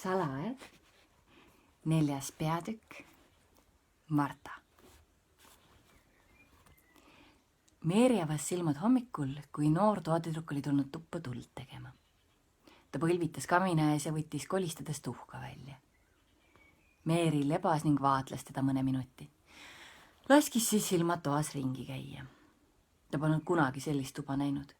Salaed, 4. peatükk, Marta. Meeri avas silmad hommikul, kui noor toatüdruk oli tulnud tuppa tuld tegema. Ta põlvitas kamina ees ja võttis kolistades tuhka välja. Meeri lebas ning vaatles teda mõne minuti. Laskis siis silmad toas ringi käia. Ta polnud kunagi sellist tuba näinud.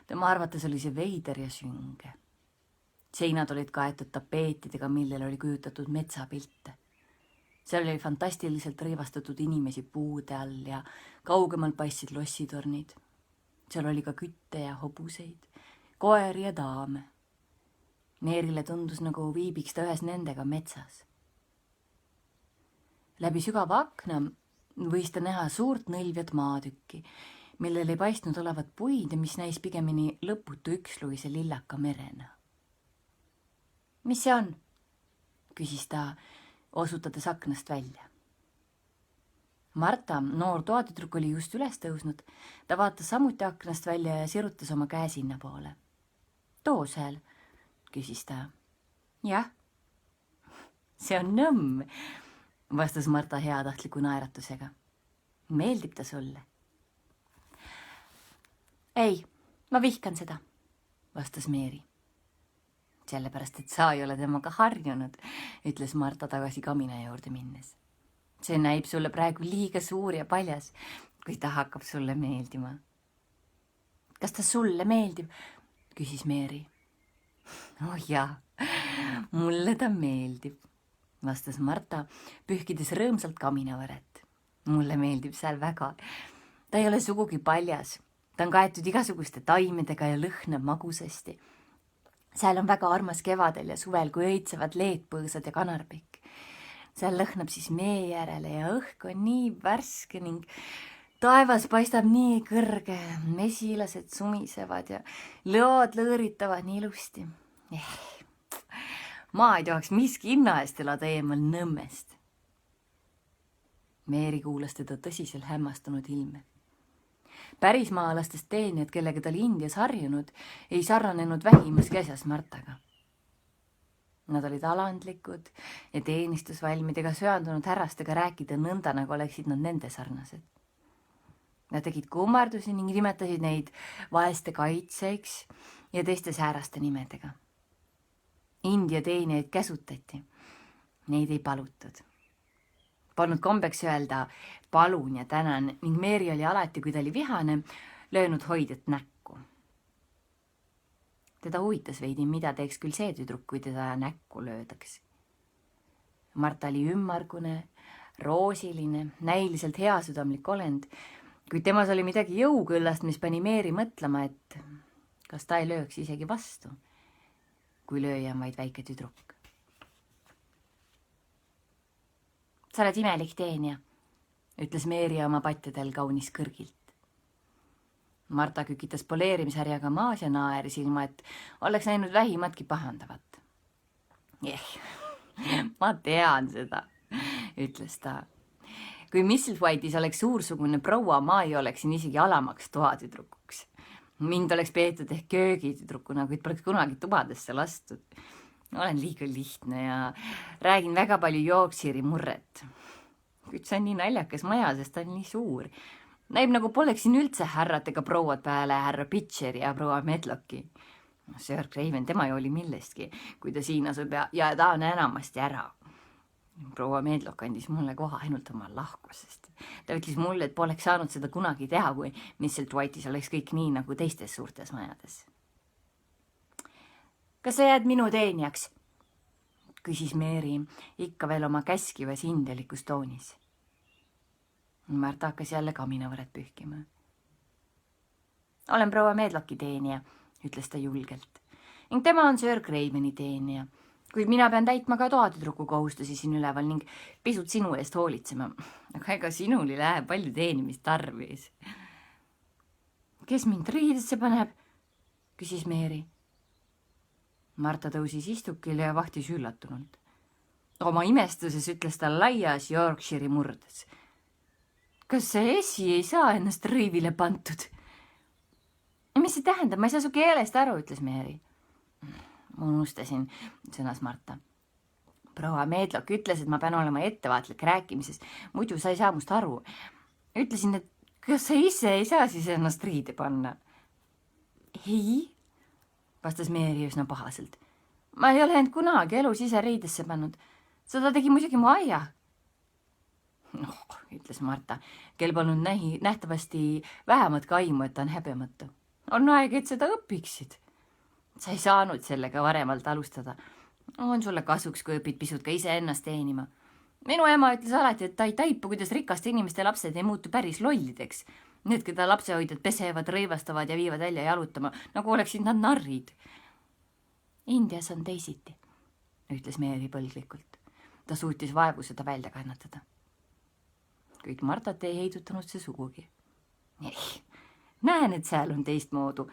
Tema arvates oli see veider ja sünge. Seinad olid kaetud tapeetidega, millel oli kujutatud metsapilte. Seal oli fantastiliselt rõivastatud inimesi puude all ja kaugemalt paistsid lossitornid. Seal oli ka kütte ja hobuseid, koeri ja daame. Meerile tundus, nagu viibiks ta ühes nendega metsas. Läbi sügava akna võis ta näha suurt nõlvjat maatükki, millel ei paistnud olevat puid ja mis näis pigemini lõputu üksluise lillaka merena. Mis see on? Küsis ta, osutades aknast välja. Marta, noor toatüdruk, oli just üles tõusnud. Ta vaatas samuti aknast välja ja sirutas oma käe sinna poole. Too seal, küsis ta. Jah. See on nõmm, vastas Marta heatahtliku naeratusega. Meeldib ta sulle? Ei, ma vihkan seda, vastas Meeri. Sellepärast, et sa ei ole temaga harjunud, ütles Marta tagasi kamina juurde minnes. See näib sulle praegu liiga suur ja paljas, kui ta hakkab sulle meeldima. Kas ta sulle meeldib? Küsis Meeri. Oh jaa, mulle ta meeldib, vastas Marta, pühkides rõõmsalt kaminavõret. Mulle meeldib seal väga. Ta ei ole sugugi paljas. Ta on kaetud igasuguste taimedega ja lõhnab magusasti. Seal on väga armas kevadel ja suvel, kui õitsevad leedpõõsad ja kanarpikk. Seal lõhnab siis mee järele ja õhk on nii värske ning taevas paistab nii kõrge, mesilased sumisevad ja lõod lõõritavad nii ilusti. Ma ei tahaks miski hinna eest elada eemal Nõmmest. Meeri kuulas teda tõsiselt hämmastunud ilme. Pärismaalastest teenijad, kellega ta oli Indias harjunud, ei sarnanenud vähimaski asjas Martaga. Nad olid alandlikud ja teenistusvalmidega söandunud härrastega rääkida nõnda, nagu oleksid nad nende sarnased. Nad tegid kummardusi ning nimetasid neid vaeste kaitseiks ja teiste sääraste nimedega. India teenijaid käsutati, neid ei palutud. Polnud kombeks öelda palun ja tänan ning Meeri oli alati, kui ta oli vihane, löönud hoidjat näkku. Teda huvitas veidi, mida teeks küll see tüdruk, kui teda näkku löödaks. Marta oli ümmargune, roosiline, näiliselt heasüdamlik olend, kuid temas oli midagi jõukõllast, mis pani Meeri mõtlema, et kas ta ei lööks isegi vastu, kui lööja on vaid väike tüdruk. Sa oled imelik teenija, ütles Meeri oma patjadel kaunis kõrgilt. Marta kükitas poleerimishärjaga maas ja naeris ilma, et oleks näinud vähimatki pahandavat. Ma tean seda, ütles ta. Kui Mrs. White'is oleks suursugune proua, ma ei oleksin isegi alamaks toatüdrukuks. Mind oleks peetud ehk köögitüdrukuna, kuid poleks kunagi tubadesse lastud. Olen liiga lihtne ja räägin väga palju Yorkshire'i murret. Kuid see on nii naljakas maja, sest ta on nii suur. Näib nagu poleksin üldse härrat ega prouad peale härra Pitcheri ja proua Medlocki. Sir Craven, tema ei oli millestki, kui ta siin asub ja ta on enamasti ära. Proua Medlock andis mulle koha ainult oma lahkusest. Ta ütles mulle, et poleks saanud seda kunagi teha, kui Mrs. White'is oleks kõik nii nagu teistes suurtes majades. Kas sa jääd minu teenijaks? Küsis Meeri ikka veel oma käskivas indialikus toonis. Marta hakkas jälle kaminavõret pühkima. Olen proua Medlocki teenija, ütles ta julgelt. Ning tema on Sir Craveni teenija, kuid mina pean täitma ka toatüdruku kohustusi siin üleval ning pisut sinu eest hoolitsema. Aga ega sinul ei lähe palju teenimist tarvis. Kes mind riidesse paneb? Küsis Meeri. Marta tõusis istukile ja vahtis üllatunult. Oma imestuses ütles ta laias Yorkshire'i murdes. Kas see esi ei saa ennast rõivile pantud? Mis see tähendab? Ma ei saa su keelest aru, ütles Meeri. Ma unustasin, sõnas Marta. proua Meedlok ütles, et ma pean olema ettevaatlik rääkimises, muidu sa ei saa must aru. Ütlesin, et kas sa ise ei saa siis ennast riide panna? Ei, vastas Meeri üsna pahaselt. Ma ei ole end kunagi elus ise riidesse pannud. Seda tegi muidugi mu aia. Noh, ütles Marta, kel polnud nähtavasti vähematki aimu, et ta on häbematu. On aeg, et seda õpiksid. Sa ei saanud sellega varemalt alustada. On sulle kasuks, kui õpid pisut ka ise ennast teenima. Minu ema ütles alati, et ta ei taipu, kuidas rikaste inimeste lapsed ei muutu päris lollideks. Need, keda lapsehoidjad pesevad, rõivastavad ja viivad välja jalutama, nagu oleksid nad narrid. Indias on teisiti, ütles Meeri põlglikult. Ta suutis vaevu seda välja kannatada. Kuid Martat ei heidutanud see sugugi. Näen, et seal on teistmoodu,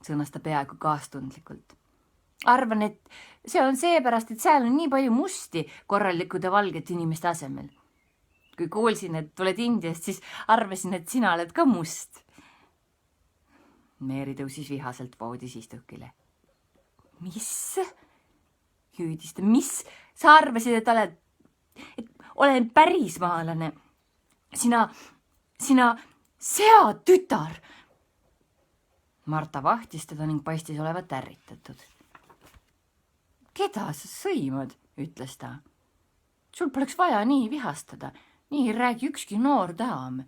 sõnas ta peaaegu kaastundlikult. Arvan, et see on seepärast, et seal on nii palju musti korralikud ja valget inimeste asemel. Kui kuulsin, et tuled Indiast, siis arvasin, et sina oled ka must. Meeri tõusis vihaselt voodis istukile. Mis? Hüüdis ta. Mis? Sa arvasid, et olen pärismaalane. Sina seatütar. Marta vahtis teda ning paistis olevat ärritatud. Keda sa sõimad, ütles ta. Sul poleks vaja nii vihastada. Nii ei räägi ükski noor daam.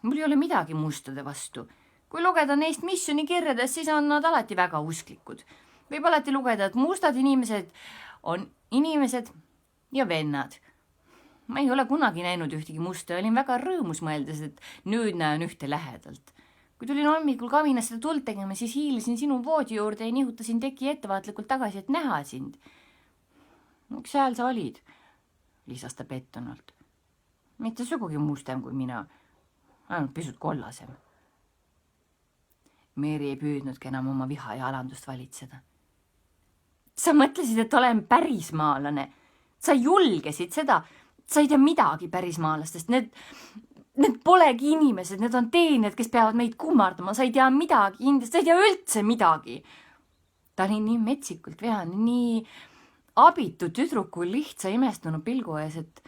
Mul ei ole midagi mustade vastu. Kui lugeda neist missionikirjadest, siis on nad alati väga usklikud. Võib alati lugeda, et mustad inimesed on inimesed ja vennad. Ma ei ole kunagi näinud ühtegi musta ja olin väga rõõmus mõeldes, et nüüd näen ühte lähedalt. Kui tulin hommikul kaminasse tuld tegema, siis hiilisin sinu voodi juurde ja nihutasin teki ettevaatlikult tagasi, et näha sind. Miks seal sa olid? Lisas ta pettunult. Mitte sugugi mustem kui mina, ainult pisut kollasem. Meeri ei püüdnudki enam oma viha ja alandust valitseda. Sa mõtlesid, et olen pärismaalane. Sa julgesid seda. Sa ei tea midagi pärismaalastest. Need polegi inimesed, need on teenijad, kes peavad meid kummardama. Sa ei tea midagi Indiast, sa ei tea üldse midagi. Ta oli nii metsikult vihane, nii abitu tüdruku lihtsa imestunud pilgu ees, et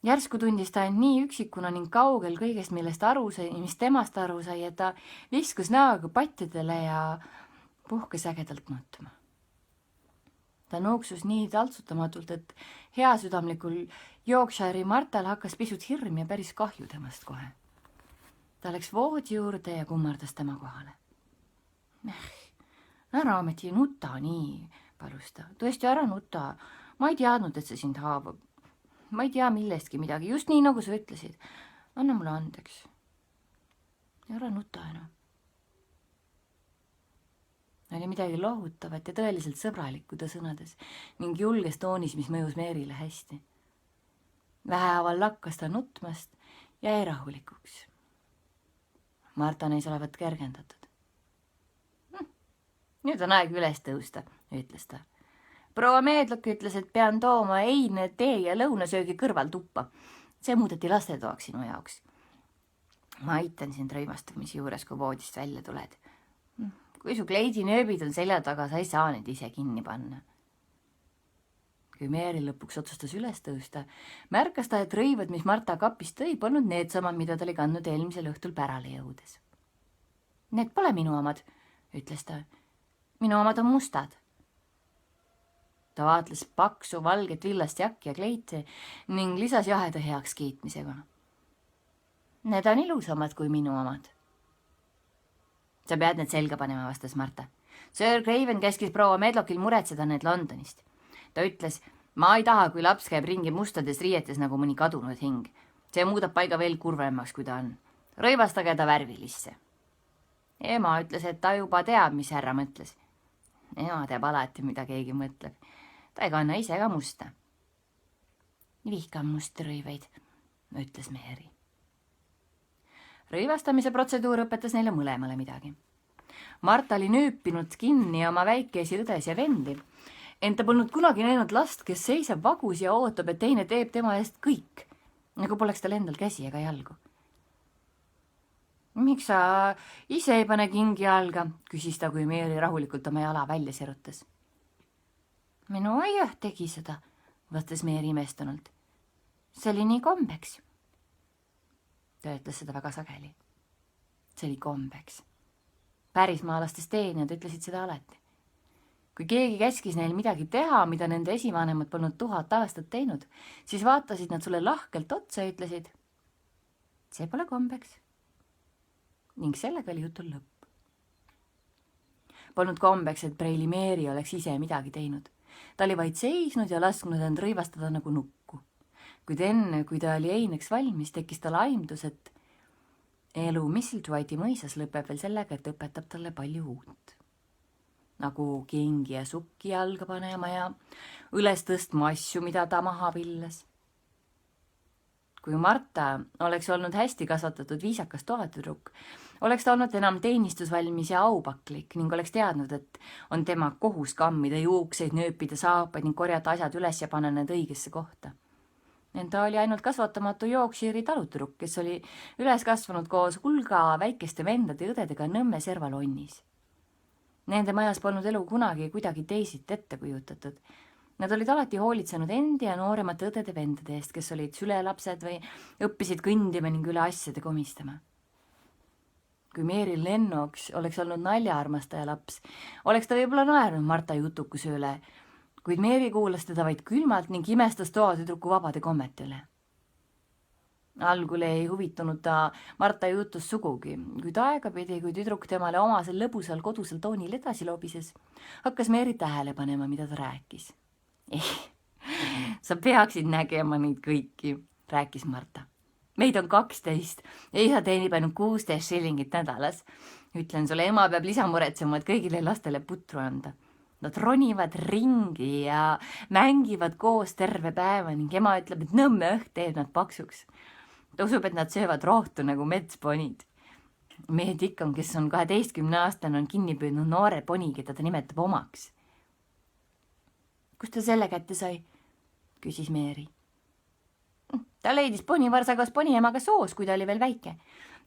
järsku tundis ta end nii üksikuna ning kaugel kõigest, mis temast aru sai, et ta viskus näoga pattidele ja puhkes ägedalt nutma. Ta nooksus nii taltsutamatult, et heasüdamlikul Yorkshire'i Martal hakkas pisut hirm ja päris kahju temast kohe. Ta läks voodi juurde ja kummardas tema kohale. Ära ometi nuta nii, palus ta. Tõesti, ära nuta. Ma ei teadnud, et see sind haavab. Ma ei tea millestki midagi, just nii, nagu sa ütlesid. Anna mulle andeks. Ära nuta enam. Oli midagi lohutavat ja tõeliselt sõbralikku ta sõnades ning julges toonis, mis mõjus Meerile hästi. Vähehaaval lakkas ta nutmast ja jäi rahulikuks. Marta neis olevat kergendatud. Nüüd on aeg üles tõusta, ütles ta. Proua Meedlok ütles, et pean tooma eine, tee ja lõunasöögi kõrval tuppa. See muudeti lastetoaks sinu jaoks. Ma aitan sind rõimastumise juures, kui voodist välja tuled. Kui su kleidinööbid on selja taga, sa ei saa need ise kinni panna. Kui Meeri lõpuks otsustas üles tõusta, märkas ta, et rõivad, mis Marta kapist tõi, polnud need samad, mida ta oli kandnud eelmisel õhtul pärale jõudes. Need pole minu omad, ütles ta. Minu omad on mustad. Ta vaatles paksu valget villast jakki ja kleiti ning lisas jaheda heaks kiitmisega. Need on ilusamad kui minu omad. Sa pead need selga panema, vastas Marta. Sir Craven käskis proua Medlockil muretseda need Londonist. Ta ütles, ma ei taha, kui laps käib ringi mustades riietes nagu mõni kadunud hing. See muudab paiga veel kurvemaks, kui ta on. Rõivastage ta värvilisse. Ema ütles, et ta juba teab, mis härra mõtles. Ema teab alati, mida keegi mõtleb. Ta ei kanna ise ka musta. Vihkan musti rõiveid, ütles Meeri. Rõivastamise protseduur õpetas neile mõlemale midagi. Marta oli nüüpinud kinni oma väikeesi õdes ja vendi, ent ta polnud kunagi näinud last, kes seisab vagus ja ootab, et teine teeb tema eest kõik, nagu poleks tal endal käsi ega jalgu. Miks sa ise ei pane kingi jalga, küsis ta, kui Meeri rahulikult oma jala välja serutas. Minu aiah tegi seda, vastas Meeri imestunult. See oli nii kombeks. Ta ütles seda väga sageli. See oli kombeks. Pärismaalastest teenijad ütlesid seda alati. Kui keegi käskis neil midagi teha, mida nende esivanemad polnud 1000 aastat teinud, siis vaatasid nad sulle lahkelt otsa ja ütlesid, see pole kombeks. Ning sellega oli jutul lõpp. Polnud kombeks, et Preili Meeri oleks ise midagi teinud. Ta oli vaid seisnud ja lasknud end rõivastada nagu nukku. Kuid enne, kui ta oli eineks valmis, tekkis tal aimdus, et elu Misselthwaite'i mõisas lõpeb veel sellega, et õpetab talle palju uut. Nagu kingi ja sukki jalga panema ja üles tõstma asju, mida ta maha villas. Kui Marta oleks olnud hästi kasvatatud viisakas toatüdruk, oleks ta olnud enam teenistusvalmis ja aupaklik ning oleks teadnud, et on tema kohus kammida juukseid, nööpida saapaid ning korjata asjad üles ja panna need õigesse kohta. Ta oli ainult kasvatamatu Yorkshire'i talutüdruk, kes oli üles kasvanud koos hulga väikeste vendade ja õdedega Nõmme servalonnis. Nende majas polnud elu kunagi kuidagi teisiti ette kujutatud. Nad olid alati hoolitsenud endi ja nooremate õdede vendade eest, kes olid sülelapsed või õppisid kõndima ning üle asjade komistama. Kui Meeril Lennox oleks olnud naljaarmastaja laps, oleks ta võib-olla naernud Marta jutukuse üle, kuid Meeri kuulas teda vaid külmalt ning imestas toatüdruku vabade kommete üle. Algul ei huvitunud ta Marta jutust sugugi, kuid aegapidi, kui tüdruk temale omasel lõbusal kodusel toonil edasi lobises, hakkas Meeri tähele panema, mida ta rääkis. Sa peaksid nägema neid kõiki, rääkis Marta. Meid on 12 ja isa teenib ainult 16 shillingit nädalas. Ütlen sulle, ema peab lisamuretsema, et kõigile lastele putru anda. Nad ronivad ringi ja mängivad koos terve päeva ning ema ütleb, et Nõmme õhk teeb nad paksuks. Ta usub, et nad söövad rohtu nagu metsponid. Meie Dickon, kes on 12-aastane, on kinni püüdnud noore poni, keda ta nimetab omaks. Kust ta selle kätte sai? Küsis Meeri. Ta leidis ponivarsagas poniemaga soos, kui ta oli veel väike.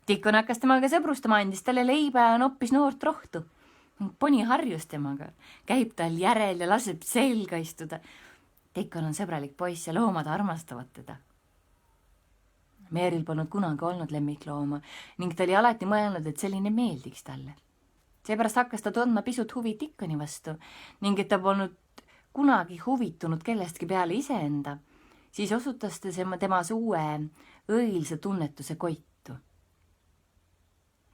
Dickon hakkas temaga sõbrustama, andis talle leiba ja noppis noort rohtu. Poni harjus temaga, käib tal järel ja laseb selga istuda. Dickon on sõbralik poiss ja loomad armastavad teda. Meeril polnud kunagi olnud lemmiklooma ning ta oli alati mõelnud, et selline meeldiks talle. Seepärast hakkas ta tundma pisut huvi Dickoni vastu ning et ta polnud kunagi huvitunud kellestki peale iseenda, siis osutas ta temas uue õilse tunnetuse koitu.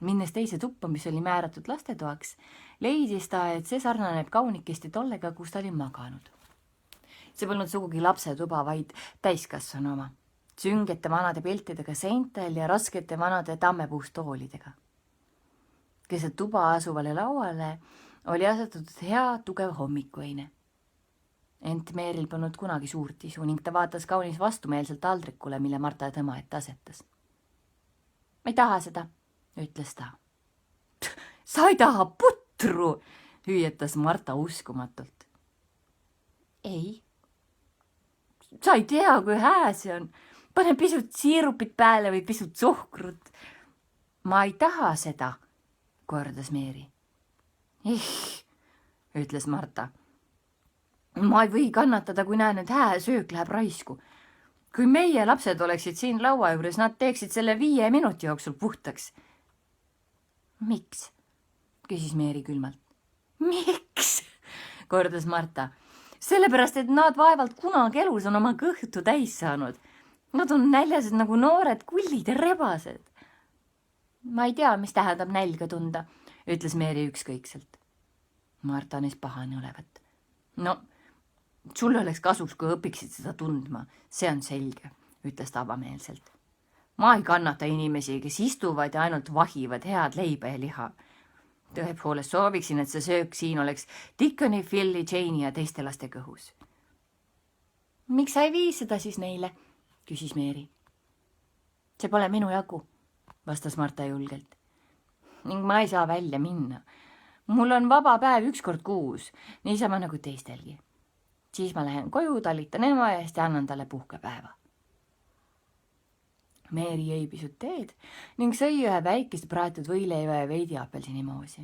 Minnes teise tuppa, mis oli määratud lastetoaks, leidis ta, et see sarnaneb kaunikesti tollega, kus ta oli maganud. See polnud sugugi lapsetuba, vaid täiskasvanu oma, süngete vanade piltidega seintel ja raskete vanade tammepuust toolidega. Keset tuba asuvale lauale oli asetatud hea tugev hommikueine. Ent Meeril polnud kunagi suurt isu ning ta vaatas kaunis vastumeelselt aldrikule, mille Marta tema ette asetas. Ma ei taha seda, ütles ta. Sa ei taha putru, hüüetas Marta uskumatult. Ei. Sa ei tea, kui hää see on. Pane pisut siirupit pääle või pisut suhkrut. Ma ei taha seda, kordas Meeri. Ütles Marta. Ma ei või kannatada, kui näen, et hää söök läheb raisku. Kui meie lapsed oleksid siin laua juures, nad teeksid selle 5 minuti jooksul puhtaks. Miks? Küsis Meeri külmalt. Miks? Kordas Marta. Sellepärast, et nad vaevalt kunagi elus on oma kõhtu täis saanud. Nad on näljased nagu noored kullid ja rebased. Ma ei tea, mis tähendab nälga tunda, ütles Meeri ükskõikselt. Marta neist pahane olevat. No, sulle oleks kasuks, kui õpiksid seda tundma, see on selge, ütles ta avameelselt. Ma ei kannata inimesi, kes istuvad ja ainult vahivad head leiba ja liha. Tõepoolest sooviksin, et see söök siin oleks Dickoni, Philly, Jane'i ja teiste laste kõhus. Miks sa ei vii seda siis neile? Küsis Meeri. See pole minu jagu, vastas Marta julgelt. Ning ma ei saa välja minna. Mul on vaba päev 1 kord kuus, niisama nagu teistelgi. Siis ma lähen koju, talitan ema eest ja annan talle puhkepäeva. Meeri jõi pisut teed ning sõi ühe väikest praetud võileiva ja veidi apelsinimoosi.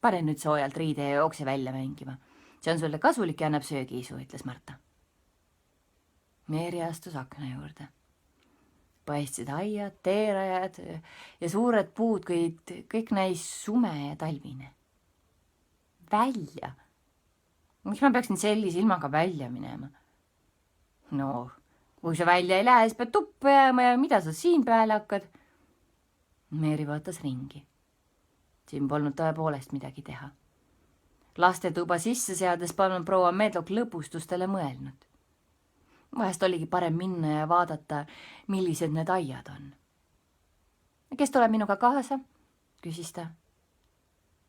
Pane nüüd soojalt riide ja jookse välja mängima. See on sulle kasulik ja annab söögiisu, ütles Marta. Meeri astus akna juurde. Paistsid aiad, teerajad ja suured puud, kõik näis sume ja talvine. Välja? Miks ma peaksin sellise ilmaga välja minema? No, kui sa välja ei lähe, siis pead tuppa jääma ja mida sa siin peale hakkad? Meeri vaatas ringi. Siin polnud tõepoolest midagi teha. Lastetuba sisse seades polnud proua Medlock lõbustustele mõelnud. Vahest oligi parem minna ja vaadata, millised need aiad on. Kes tuleb minuga kaasa? Küsis ta.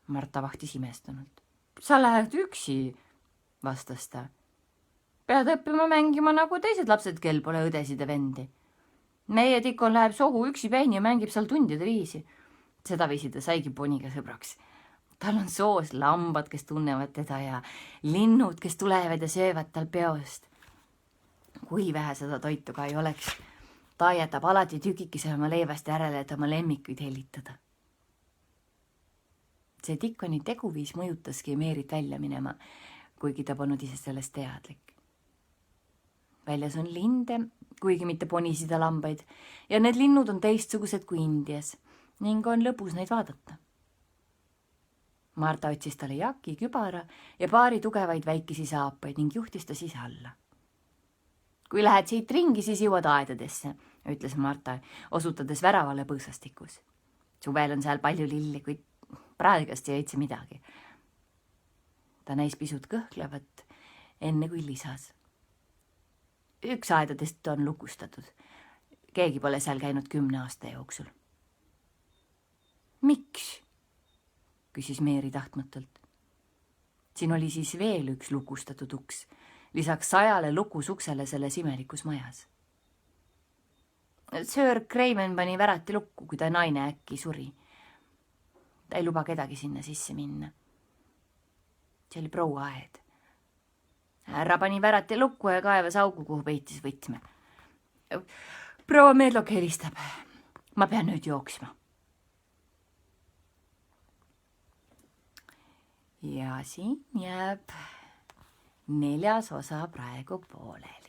Marta vahtis imestunult. Sa lähed üksi, vastas ta. Pead õppima mängima nagu teised lapsed, kel pole õdesid ja vendi. Meie Tikon läheb sohu üksi päini ja mängib seal tundide viisi. Seda viisi ta saigi poniga sõbraks. Tal on soos lambad, kes tunnevad teda ja linnud, kes tulevad ja söövad tal peost. Kui vähe seda toitu ka ei oleks, ta jätab alati tükikese oma leivast järele, et oma lemmikuid hellitada. See Tikoni teguviis mõjutaski Meerit välja minema, kuigi ta polnud ise sellest teadlik. Väljas on linde, kuigi mitte ponisid ja lambaid, ja need linnud on teistsugused kui Indias ning on lõbus neid vaadata. Marta otsis talle jaki, kübara ja paari tugevaid väikesi saapaid ning juhtis ta sise alla. Kui lähed siit ringi, siis jõuad aedadesse, ütles Marta, osutades väravale põõsastikus. Suvel on seal palju lilli, kuid praegasti ei õitse midagi. Ta näis pisut kõhklevat, enne kui lisas. Üks aedadest on lukustatud. Keegi pole seal käinud 10 aasta jooksul. Miks? Küsis Meeri tahtmatult. Siin oli siis veel üks lukustatud uks, lisaks 100 lukusuksele selles imelikus majas. Sir Craven pani värati lukku, kui ta naine äkki suri. Ta ei luba kedagi sinna sisse minna. See oli proua aed. Härra pani värati lukku ja kaevas augu, kuhu peitis võtme. Proua Medlock helistab. Ma pean nüüd jooksma. Ja siin jääb 4. osa praegu pooleli.